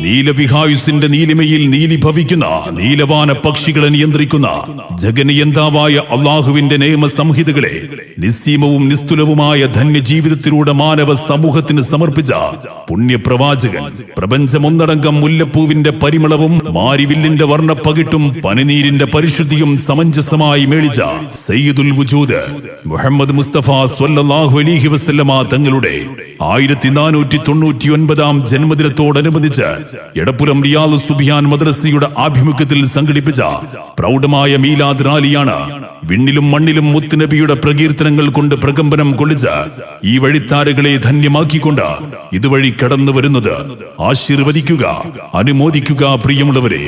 നീലവിഹായുസിന്റെ നീലിമയിൽ നീലിഭവിക്കുന്ന നീലവാന പക്ഷികളെ നിയന്ത്രിക്കുന്ന ജഗനിയന്താവായ അള്ളാഹുവിന്റെ നിയമസംഹിതകളെ നിസ്സീമവും നിസ്തുലവുമായ ധന്യജീവിതത്തിലൂടെ മാനവ സമൂഹത്തിന് സമർപ്പിച്ച പുണ്യപ്രവാചകൻ, പ്രപഞ്ചമൊന്നടങ്കം മുല്ലപ്പൂവിന്റെ പരിമളവും മാരിവില്ലിന്റെ വർണ്ണപ്പകിട്ടും പനിനീരിന്റെ പരിശുദ്ധിയും സമഞ്ജസമായി മേളിച്ച സയ്യിദുൽ വുജൂദ് മുഹമ്മദ് മുസ്തഫ സ്വല്ലല്ലാഹു അലൈഹി വസല്ലമ തങ്ങളുടെ 1499 ജന്മദിനത്തോടനുബന്ധിച്ച് എടപ്പുരം റിയാദ് സുബ്ഹാൻ മദ്രസയുടെ ആഭിമുഖ്യത്തിൽ സംഘടിപ്പിച്ച പ്രൗഢമായ മീലാദ് റാലിയാണ് വിണ്ണിലും മണ്ണിലും മുത്തുനബിയുടെ പ്രകീർത്തനങ്ങൾ കൊണ്ട് പ്രകമ്പനം കൊള്ളിച്ച് ഈ വഴിത്താരകളെ ധന്യമാക്കിക്കൊണ്ട് ഇതുവഴി കടന്നു വരുന്നത്. ആശീർവദിക്കുക, അനുമോദിക്കുക പ്രിയമുള്ളവരെ.